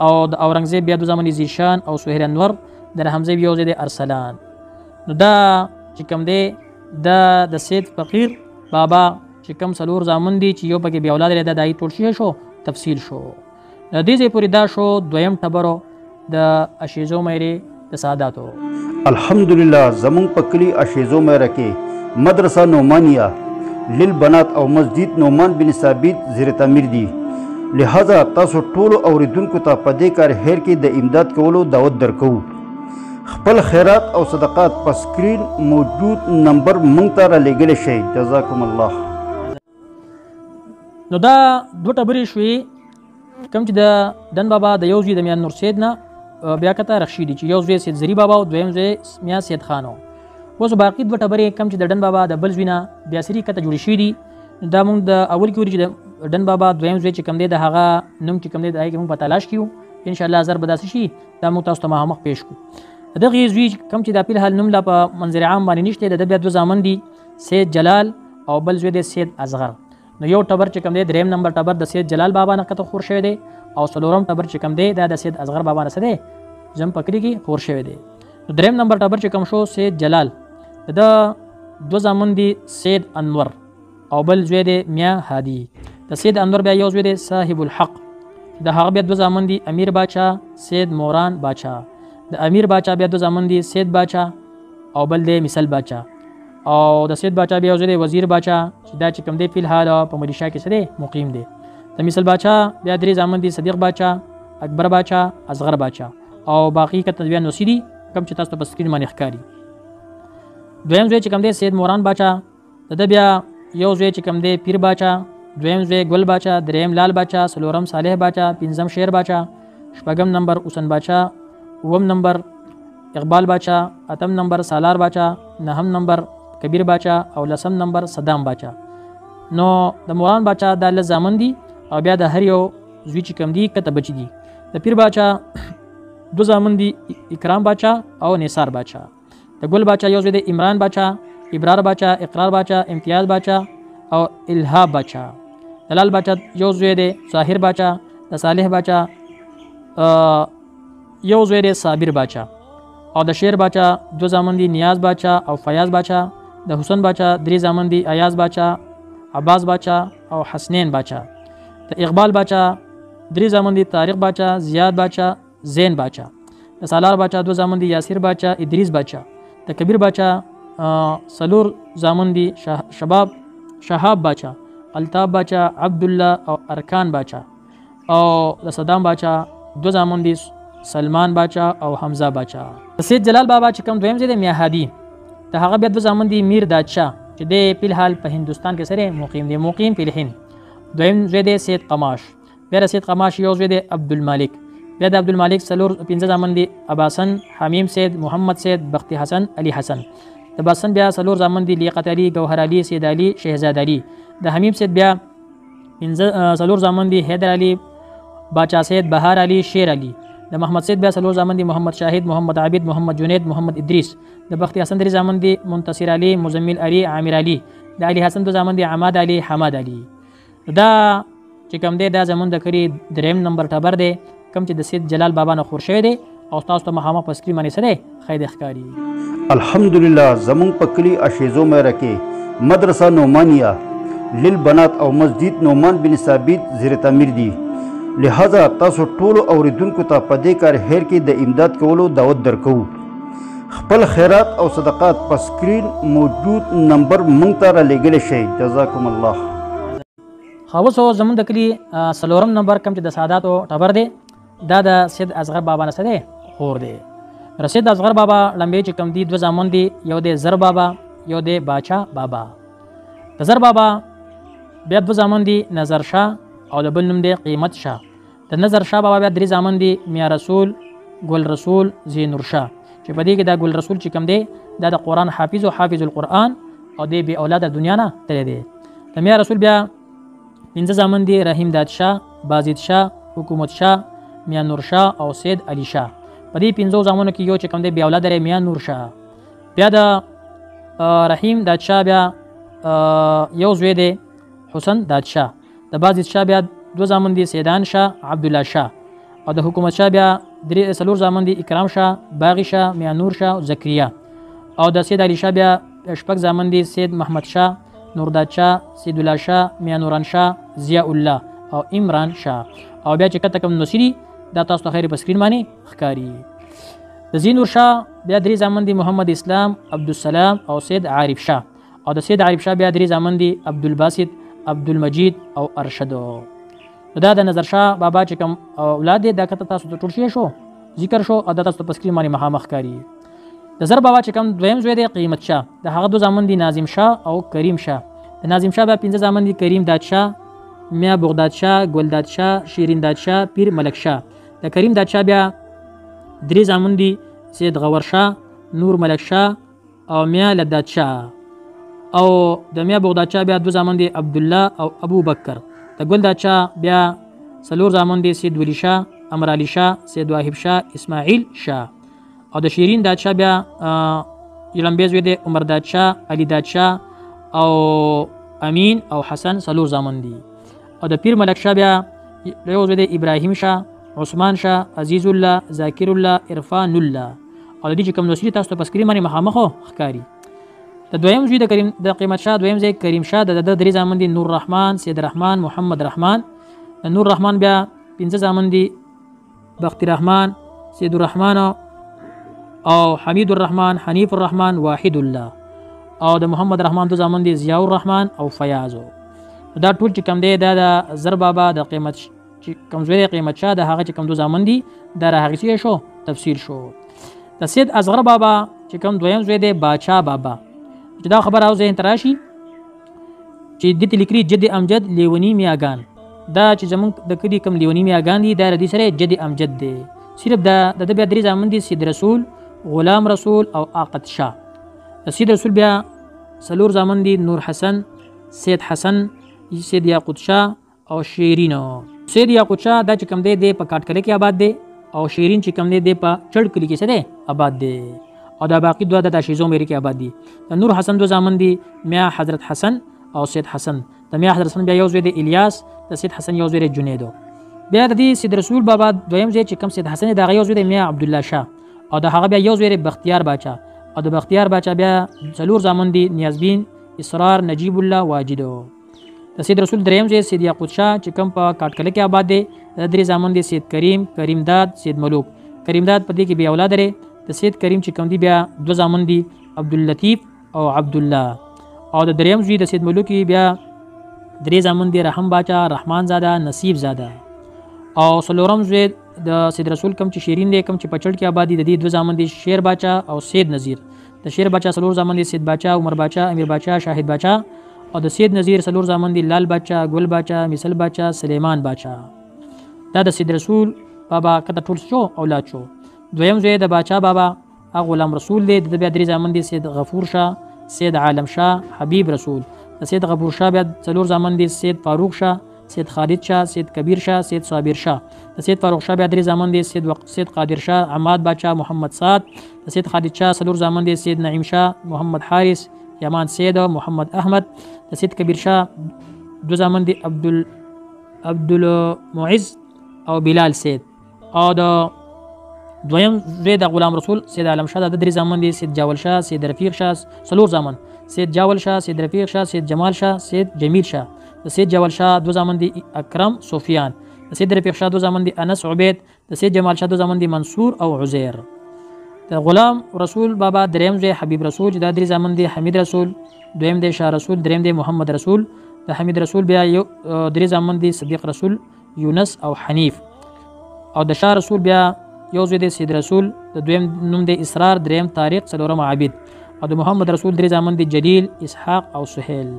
Speaker 1: او د اورنګزیب بیا دو زامن دي زیشان او سهیل انور. د رحم زیب یو زوی دی ارسلان. نو دا چې کوم دی دا د سید فقیر بابا چې کوم څلور زامن دي چې یو پکې بیا اولاد لري دا دای ټول شو تفصیل شو. د دې ځای پورې دا شو دویم ټبرو د اشیزو مېری د ساداتو.
Speaker 2: الحمدلله زمون په کلی اشیزو مېره کې مدرسه نعمانیه للبنات او مسجد نعمان بن ثابت زیر تعمیر دي. لہذا تاسو ټولو اوریدونکو ته په دې کار هیر کې د امداد کولو دعوت درکوو. خپل خیرات او صدقات په سکرین موجود نمبر مونږ ته را لېږلی شئ. جزاکم الله.
Speaker 1: نو دا دوه ټبرې شوې کوم چې د دن بابا د یو زوی د میان نور سید نه بیا کته رخشي دي چې یو زوی سید زری بابا او دویم زوی میا سید خان و. اوس باقي دوه ټبرې کوم چې د دن بابا د بل زوی نه بیا سری کته جوړې شوي دي. دا مونږ د اول کې وایي چې د دن بابا دویم زوی چې کوم دی د هغه نوم چې کوم دی د هغې کې مونږ په تلاش کړو. انشاءالله زر به داسې شي دا مونږ تاسو ته مخامخ پیش کړو. دغه زوی کوم چې د فی الحال نوم لا په منظر عام باندې نشته، د بیا دوه زامن دي سید جلال او بل زوی دی سید اصغر. نو یو ټبر چې کوم دی دریم نمبر ټبر د سید جلال بابا نه کته خور شوی دی، او څلورم ټبر چې کوم دی دا د سید اصغر بابا نه څه دی زم پکړی کې خور شوی دی. نو دریم نمبر ټبر چې کوم شو سید جلال د دوه زامن دي سید انور او بل زوی دی میا هادي. د سید انور بیا یو زوی دی صاحب الحق، د هغه بیا دوه زامن دي امیر باچا، سید موران باچا. د امیر باچا بیا دوه زامن دي سید باچا او بل دی مثل باچا. او د سید باچا بیا یو زوی دی وزیر باچا چې دا چې کوم دی فی الحال په ملیشا کې څه دی مقیم دی. د مثل باچا بیا درې زامن دي صدیق باچا، اکبر باچا، اصغر باچا. او باقی کته بیا نوسی دي کوم چې تاسو په سکرین باندې ښکاري. دویم زوی چې کوم دی سید موران باچا، د بیا یو زوی چې کوم دی پیر باچا، دویم زوی ګل باچا، دریم لال باچا، څلورم صالح باچا، پنځم شیر باچا، شپږم نمبر حسن باچا، اوم نمبر اقبال باچا، اتم نمبر سالار باچا، نهم نمبر کبیر باچا او لسم نمبر صدام باچا. نو د موران باچا د لږ زامن دي او بیا د هر یو زوی چې کوم دي کته بچي دي. د پیر باچا دو زامن دي اکرام باچا او نثار باچا. د ګل باچا یو زوی دی عمران باچا، ابرار باچا، اقرار باچا، امتیاز باچا او الهاب باچا. د لال باچا یو زوی دی ظاهر باچا. د صالح باچا یو زوی دی صابر باچا. او د شیر باچا دو زامن دي نیاز باچا او فیاض باچا. د حسن باچا درې زامن دي ایاز باچا، عباس باچا او حسنین باچا. د اقبال باچا درې زامن دي طارق باچا، زیاد باچا، زین باچا. د سالار باچا دو زامن دي یاسر باچا، ادریس باچا. د کبیر باچا څلور زامن دي شهاب باچا، الطاف باچا، عبدالله او ارکان باچا. او د صدام باچا دو زامن دي سلمان باچا او حمزه باچا. سید جلال بابا چې کوم دویم ځای دی میا هادي د هغه بیا دو زامن دي میر دادشاه چې د فی الحال په هندوستان کې سره مقیم دی، مقیم فی الهند. دویم ځای دی سید قماش، بیا د سید قماش یو ځای دی عبدالمالک، بیا د عبدالمالک څلور پنځه زامن دي اباسن، حمیم سید، محمد سید، بختی حسن، علي حسن. د باسن بیا څلور زامن دي لیاقت علي، گوهر علي، سید علي، شهزاد علي. د حمیم سید بیا پنځه څلور زامن دي حیدر علي، باچا سید، بهار علي، شیر علي. د محمد سید بیا څلور زامن دي محمد شاهد، محمد عابد، محمد جنید، محمد ادریس. د بختی حسن درې زامن دي منتصر علي، مزمل علي، عامر علي. د علي حسن دو زامن دي عماد علي، حماد علي. دا چې کوم دی دا زمون د کری دریم نمبر ټبر دی کوم چې د سید جلال بابا نه خور شوی دی او تاسو ته مخامخ په سکرین باندې سره خیر ښکاري.
Speaker 2: الحمدلله زمون په کلی اشیزو مې رکه مدرسه نعمانیه للبنات او مسجد نعمان بن ثابت زیر تعمیر دي، لہذا تاسو ټولو اوریدونکو ته په دې کار هیر کې د امداد کولو دعوت درکو. خپل خیرات او صدقات په سکرین موجود نمبر مونږ ته را لېږلی شئ. جزاکم الله.
Speaker 1: خو زمون د کلی څلورم نمبر کوم چې د ساداتو ټبر دی دا د سید اصغر بابا نه سره خور دی. رسید اصغر بابا لمبې چې کوم دي دو زامن دي، یو دی زر بابا، یو دی باچا بابا. د زر بابا بیا دو زامن دي نظر شاه او د بل نوم دی قیمت شاه. د نظر شاه بابا بیا درې زامن دي میا رسول، ګل رسول، زینور شاه. چې په دې کې دا ګل رسول چې کوم دی دا د قرآن حافظ او حافظ القرآن او دی بې اولاده دنیا نه تللی دی. د میا رسول بیا پنځه زامن دي رحیم داد شاه، بازید شاه، حکومت شاه، میا نور شاه او سید علی شاه. په دې پنځو زامنو کې یو چې کوم دی بې اولاده دی میا نور شاه. بیا د رحیم داد شاه بیا یو زوی دی حسن داد شاه. د بازید شاه بیا دو زامن دي سیدان شاه، عبدالله شاه. او د حکومت شاه بیا څلور زامن دي اکرام شاه، باغی شاه، میا نور شاه او زکریا. او د سید علی شاه بیا شپږ زامن دي سید محمد شاه، نورداد شاه، سید الله شاه، میا نوران شاه، ضیاء الله او عمران شاه. او بیا چې کته کوم نصیری دا تاسو ته خیر په سکرین باندې ښکاري. د زینور شاه بیا درې زامن دي محمد اسلام، عبدالسلام او سید عارف شاه. او د سید عارف شاه بیا درې زامن دي عبدالباسط، عبدالمجید او ارشد. دا د نظر شاه بابا چې کوم اولاد دی دا کته تاسو ته ټول شو ذکر شو او دا تاسو ته په سکرین باندې مخامخ ښکاري. د زر بابا چې کوم دویم زوی دی قیمت شاه، د هغه دو زامن دي ناظم شاه او کریم شاه. د ناظم شاه بیا پنځه زامن دي کریم داد شاه، میا بغداد شاه، ګلداد شاه، شیرین داد شاه، پیر ملک شاه. د کریم داد شاه بیا درې زامن دي سید غور شاه، نور ملک شاه او میا لداد شاه. او د میا بغداد شاه بیا دو زامن دي عبدالله او ابو بکر. د ګلداد شاه بیا څلور زامن دي سید ولی شاه، امر علی شاه، سید واحب شاه، اسماعیل شاه. او د شیرین داد شاه بیا یلمبې زوی دی عمر داد شاه، علی داد شاه او امین او حسن څلور زامن دي. او د پیر ملک شاه بیا یو زوی دی ابراهیم شاه، عثمان شاه، عزیز الله، ذاکر الله، عرفان الله. او د دې چې کوم نصیری تاسو ته په سکرین باندې مخامخ ښکاري. د دویم زوی د قیمت شاه دویم ځای کریم شاه، د درې زامن دي نور رحمان، سید رحمان، محمد رحمان. د نور رحمان بیا پنځه زامن دي بختی رحمان، سید الرحمن او حمید الرحمن، حنیف الرحمن، واحد الله. او د محمد رحمان دو زامن دي ضیاء الرحمن او فیاض. دا ټول چې کوم دی دا د زر بابا د قیمت چې کوم زوی قیمت شاه د هغه چې کوم دو زامن دي دا راغسی شو تفسیر شو. د سید اصغر بابا چې کوم دویم زوی دی باچا بابا چې دا خبر او ذهن تراشي چې د لیکري جد امجد لیونی میاګان. دا چې زمون د کدي کوم لیونی میاګان دي دا ردی سره جد امجد دی. صرف د بیا درې زامن دي سید رسول، غلام رسول او عاقد شاه. د سید رسول بیا څلور زامن دي نور حسن، سید حسن، سید یاقوت شاه او شیرین. سید یاقوت شاه دا چې کوم دی په کاټکله کې آباد دی او شیرین چې کوم دی په چړ کلی کې سره آباد دی. او دا باقی دوه د شیزو مېری کې آباد دي. د نور حسن دو زامن دي میا حضرت حسن او سید حسن. د میا حضرت حسن بیا یو زوی دی الیاس، د سید حسن یو زوی دی جنیدو. بیا د دې سید رسول بابا دویم ځای چې کوم سید حسن دا یو زوی دی میا عبدالله شاه. او د هغه بیا یو زوی دی بختیار باچا. او د بختیار باچا بیا څلور زامن دي نیازبین، اسرار، نجیب الله، واجدو. د سید رسول دریم ځای سید یاقوت شاه چې کوم په کاټکله کې آباد دی د درې زامن دي سید کریم، کریم داد، سید ملوک. کریم داد په دې کې بیا اولاد لري. د سید کریم چې کوم دی بیا دو زامن دي عبداللطیف او عبدالله. او د دریم زوی د سید ملوک بیا درې زامن دي رحم باچا، رحمان زاده، نصیب زاده. او څلورم زوی د سید رسول کم چې شیرین دی کم چې پچړ کې آبادی د دې دوه زامن دي شیر باچا او سید نذیر د شیر باچا څلور زامن دي سید باچا عمر باچا امیر باچا شاهد باچا او د سید نذیر څلور زامن دي لال باچا ګل باچا مثل باچا سلیمان باچا دا د سید رسول بابا کته ټول شو اولاد شو دویم زوی د باچا بابا غلام رسول دی د بیا درې زامن دي سید غفور شاه سید عالم شاه حبیب رسول د سید غفور شاه بیا څلور زامن دي سید فاروق شاه سید خالد شاه سید کبیر شاه سید صابر شاه د سید فاروق شاه بیا درې زامن دي سید قادر شاه عماد باچا محمد سعد د سید خالد شاه څلور زامن دي سید نعیم شاه محمد حارث یمان سید محمد احمد د سید کبیر شاه دو زامن دي عبدالمعز او بلال سید او د دویم زوی د غلام رسول سید عالم شاه د درې زامن دي سید جاول شاه سید رفیق شاه څلور زامن سید جاول شاه سید رفیق شاه سید جمال شاه سید جمیل شاه د سید جاول شاه دو زامن دي اکرم سفیان د سید رفیق شاه دو زامن دي انس عبید د سید جمال شاه دو زامن دي منصور او عزیر د غلام رسول بابا دریم زوی حبیب رسول د درې زامن دي حمید رسول دویم دی شاه رسول دریم دی محمد رسول د حمید رسول بیا یو درې زامن دي صدیق رسول یونس او حنیف او د شاه رسول بیا یو زوی دی سید رسول د دویم نوم دی اسرار دریم طارق څلورم عابد او د محمد رسول درې زامن دي جلیل اسحاق او سهیل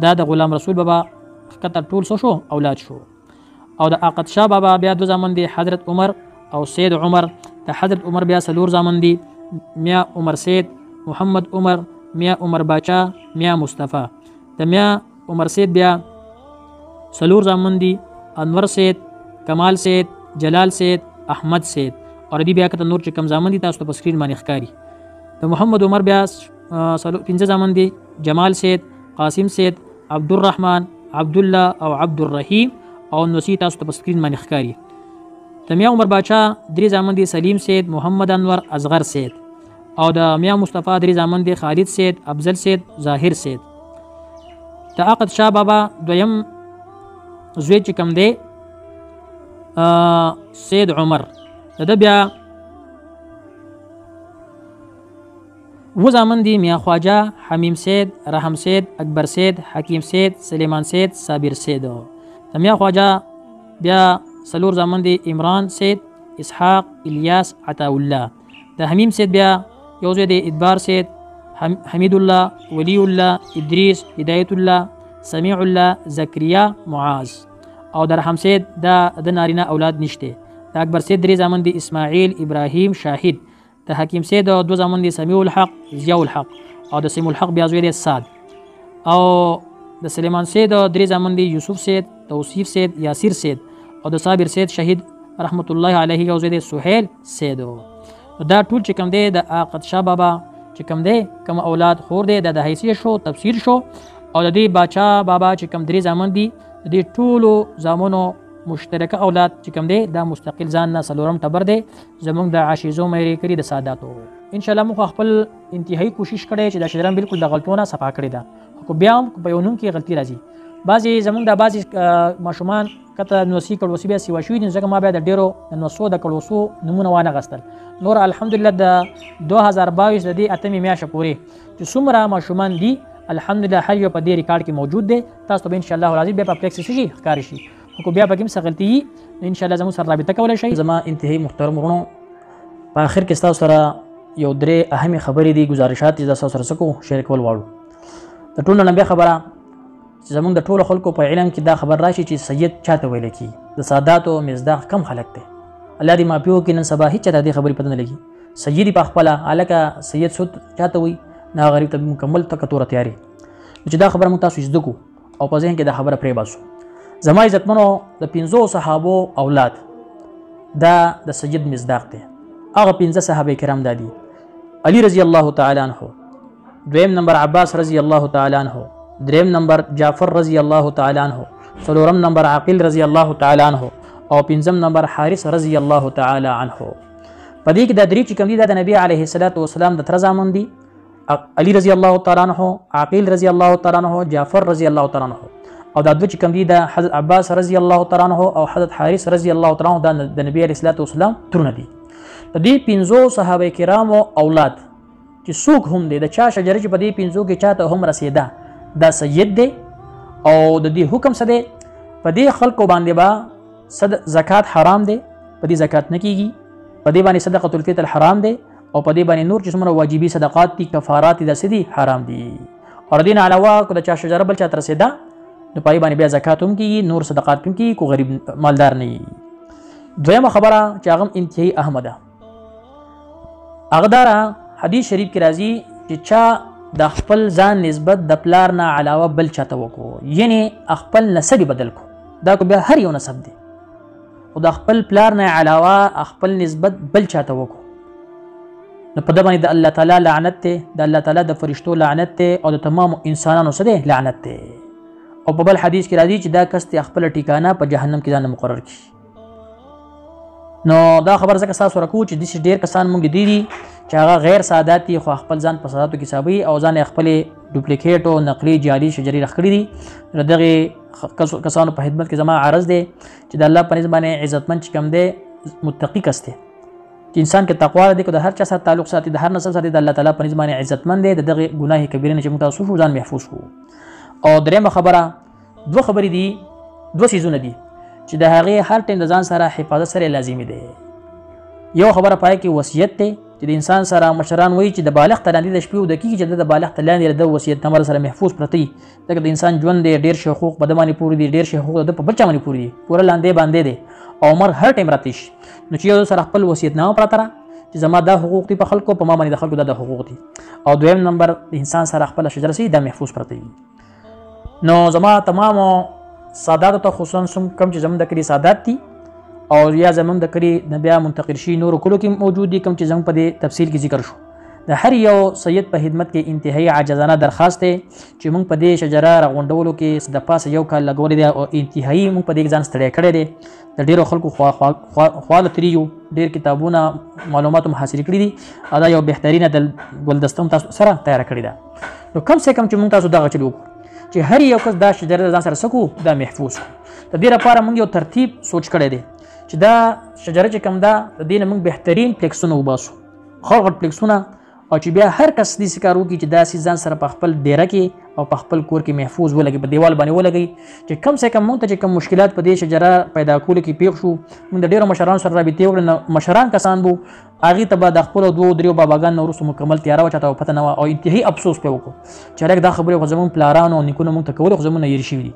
Speaker 1: دا د غلام رسول بابا کته ټول شو اولاد شو او د عقد شاه بابا بیا دو زامن دي حضرت عمر او سید عمر د حضرت عمر بیا څلور زامن دي میا عمر سید محمد عمر میا عمر باچا میا مصطفی د میا عمر سید بیا څلور زامن دي انور سید کمال سید جلال سید احمد سید اور دی بیا کته نور چې کم زامن دي تاسو ته په سکرین باندې ښکاری د محمد عمر بیا پنځه زامن دي جمال سید قاسم سید عبدالرحمن عبدالله او عبدالرحیم او نوسی تاسو ته په سکرین باندې ښکاری د میا عمر باچا درې زامن دي سلیم سید محمد انور اصغر سید او د میا مصطفی درې زامن دي خالد سید افضل سید ظاهر سید د عقد شاه بابا دویم زوی چې کم دی سید عمر د بیا و زامن دي میا خواجه حمیم سید رحم سید اکبر سید حکیم سید سلیمان سید صابر سید د میا خواجه بیا څلور زامن دي عمران سید اسحاق الیاس عطا الله د حمیم سید بیا یو زوی دی ادبار سید حمید الله ولی الله ادریس هدایت الله سمیع الله زکریا معاذ او د رحم سید د نارینه اولاد نشته د اکبر سید درې زامن دي اسماعیل ابراهیم شاهد د حکیم سید دو زامن دي سمیع الحق ضیاء الحق او د سمیع الحق بیا زوی دی سعد او د سلیمان سید درې زامن دي یوسف سید توصیف سید یاسر سید او د صابر سید شهید رحمت الله علیه او زوی دی سهیل سید دا ټول چې کوم دی د عقد شاه بابا چې کوم دی کوم اولاد خور دی د حیثیت شو تفسیر شو او د دې باچا بابا چې کوم درې زامن دي د دې ټولو زامنو مشترکه اولاد چې کوم دی دا مستقل ځان نه څلورم ټبر دی زموږ د عاشیزو مېرې کړي د ساداتو انشاءالله موږ خپل انتهایی کوشش کړی چې دا شدران بالکل د غلطونه صفا کړی ده خو بیا هم په یو نوم کې غلطي راځي بعضې زموږ د بعضې ماشومان کته نوسي کړوسي بیا سیوا شوي دي ځکه ما بیا د ډېرو نوسو د کړوسو نومونه وانه غستل نور الحمدلله د 2022 د دې اتمې میاشتې پورې چې څومره ماشومان دي الحمدلله هر یو په دې ریکارډ کې موجود دی تاسو ته به انشاءالله العظیم بیا په پلیکس شي ښکاري شي خو بیا به کوم څه غلطي وي انشاءالله زموږ سره رابطه کولی شئ زما انتهایی محترم ورونو په آخر کې ستاسو سره یو درې اهمې خبرې دي ګزارشات دي تاسو سره څه کوو شیر کول غواړو د ټولو نه لومبۍ خبره چې زموږ د ټولو خلکو په علم کې دا خبر راشي چې سید چاته ویلی کېږي د ساداتو مصداق کم خلک دی الله دې معافي وکړي نن سبا هېچا ته دې خبرې پته نه لګي سید په خپله هلکه سید سود چاته وایي نه غریب ته مکمل تکه توره تیارې چې دا خبره موږ تاسو زده کړو او په ذهن کې دا خبره پرې باسو زما عزتمنو د 500 صحابو اولاد دا د سید مصداق دی هغه 15 صحابه کرام دا دي علی رضی الله تعالی عنہ دویم نمبر عباس رضی الله تعالی عنہ دریم نمبر جعفر رضی الله تعالی عنہ څلورم نمبر عقیل رضی الله تعالی عنہ او پنځم نمبر حارث رضی الله تعالی عنہ په دې کې د درې چې کوم دي د نبی علیه الصلاۃ والسلام د تر زامن دي علی رضی الله تعالی عنہ عقیل رضی الله تعالی عنہ جعفر رضی الله تعالی عنہ او دا دوه چې کوم دي د حضرت عباس رضی الله تعالی عنہ او حضرت حارث رضی الله تعالی عنہ د نبی علیه الصلاۃ والسلام ترونه دي د دې 500 صحابه کرامو اولاد چې څوک هم دي د چا شجره چې په دې 500 کې چاته هم رسیدا دا سید دی او د دې حکم څه دی په دې خلکو باندې با صد زکات حرام دی په دې زکات نه کیږي، په دې باندې صدقه الفطر حرام دی او په دې باندې نور چې څومره واجبي صدقات دي کفارات دي داسې دي حرام دي. او دین علاوه که د چا شجره بل چا ته رسېده نو په هغې باندې بیا زکات هم کیږي، نور صدقات هم کیږي، کو غریب مالدار نه وي. دویمه خبره چې هغه انتهایي اهمه ده، هغه دا حدیث شریف کې راځي چې چا د خپل ځان نسبت د پلار نه علاوه بل چاته وکړو، یعنې خپل نسب بدل کو، دا کو بیا هر یو نسب دی، او د خپل پلار نه علاوه خپل نسبت بل چاته وکړو نو په ده باندې د الله تعالی لعنت دی، د الله تعالی د فرشتو لعنت دی، او د تمامو انسانانو څه دی لعنت دی. او په بل حدیث کې راځي چې دا کس ته خپل ټیکانه په جهنم کې ځان مقرر کړي. نو دا خبر ځکه تاسو راکو چې داسې ډېر کسان موږ لیدلي دي چې هغه غیر سادات دي خو خپل ځان په ساداتو کې حسابوي او ځان یې خپلې ډوپلیکیټ او نقلي جعلي شجرې راخ کړي دي. نو دغې کسانو په خدمت کې زما عرض دی چې د الله په نسبت باندې عزتمند چې کوم دی متقي کس دی چې انسان کې تقوا دی، که د هر چا سره تعلق ساتي، د هر نسل سره د الله تعالی په نسبت باندې عزتمند دی، د دغې ګناه کبیرې نه چې موږ تاسو ځان محفوظ کړو. او درېیمه خبره، دوه خبرې دي، دوه څیزونه دي چې د هغې هر ټیم د ځان سره حفاظت سره لازمي دی. یو خبره پای کې وصیت دی چې د انسان سره مشران وایي چې د بالغ ته لاندې د شپې اوده کېږي چې د بالغ ته لاندې د وصیتنامه سره محفوظ پرته وي، ځکه د انسان ژوند دی ډېر شي حقوق په ده باندې پورې دي، ډېر شي حقوق د په بل چا باندې پورې دي، پوره لاندې باندې دی او عمر هر ټیم راتی شي. نو چې یو سره خپل وصیتنامه پرته ده چې زما دا حقوق دي په خلکو، په ما باندې د خلکو دا حقوق دي. او دویم نمبر د انسان سره خپل شجره سي دا محفوظ پرته وي. نو زما تمامو ساداتو ته خصوصا کوم چې زموږ د کلي سادات دي او یا زموږ د کلي نه بیا منتقل شي نورو کلو کې موجود دي، کوم چې زموږ په دې تفصیل کې ذکر شو، د هر یو سید په خدمت کې انتهایی عاجزانه درخواست دی چې موږ په دې شجره راغونډولو کې د پاسه یو کال لګولی دی او انتهایی موږ په دې ځان ستړی کړی دی. د ډېرو خلکو خواله تېرېږو، ډېر کتابونه معلومات هم حاصل کړي دي او دا یو بهترینه د ګلدسته هم تاسو سره تیاره کړې ده. نو کم سے کم چې موږ تاسو دغه چل وکړو چې هر یو کس دا شجره د ځان سره څه کړو، دا محفوظ کړو. د دې لپاره موږ یو ترتیب سوچ کړی دی چې دا شجره چې کوم ده د دې نه موږ بهترین پلیکسونه وباسو، غټ غټ پلیکسونه، او چې بیا هر کس داسې کار وکړي چې داسې ځان سره په خپل ډیره کې او په خپل کور کې محفوظ ولګي، په دیوال باندې ولګي چې کم سے کم موږ ته چې کوم مشکلات په دې شجره پیدا کولو کې پیښ شو، موږ د ډېرو مشرانو سره رابطې وکړې، نو مشران کسان بو هغې ته به د خپلو دوو دریو باباګانو نه وروسته مکمل تیاره وه، چاته پته نه وه او انتهایي افسوس پرې وکړو چې هلک دا خبرې خو زموږ پلارانو او نیکونو موږ ته کولې خو زموږ نه هېرې شوي دي.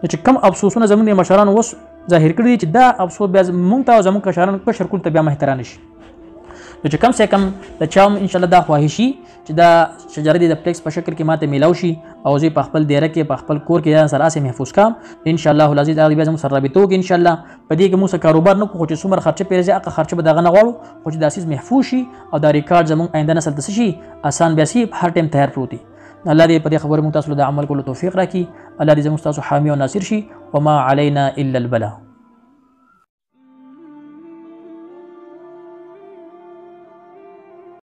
Speaker 1: نو چې کم افسوسونه زموږ د مشرانو اوس ظاهر کړي دي چې دا افسوس بیا موږ ته او زموږ کشر کول ته بیا محترا نه شي. نو چې کم سے کم د چا هم انشاءالله دا خواهشي چې دا شجره دې د پلیکس په شکل کې ماته میلاو شي او زه په خپل دیره کې په خپل کور کې ځان سره هسې محفوظ کړم، انشاءالله العزیز هغه بیا زموږ سره رابطه وکړي انشاءالله. په دې کې موږ څه کاروبار نه کوو خو چې څومره خرچه پرې راځي هغه خرچه به د هغه نه غواړو، خو چې دا څیز محفوظ شي او دا ریکارډ زموږ آینده نسل ته څه شي اسان بیا شي، هر ټایم تیار پروت وي. الله دې په دې خبرو موږ تاسو له د عمل کولو توفیق راکړي، الله دې زموږ تاسو حامي او ناصر شي. وما علینا الا البلاغ.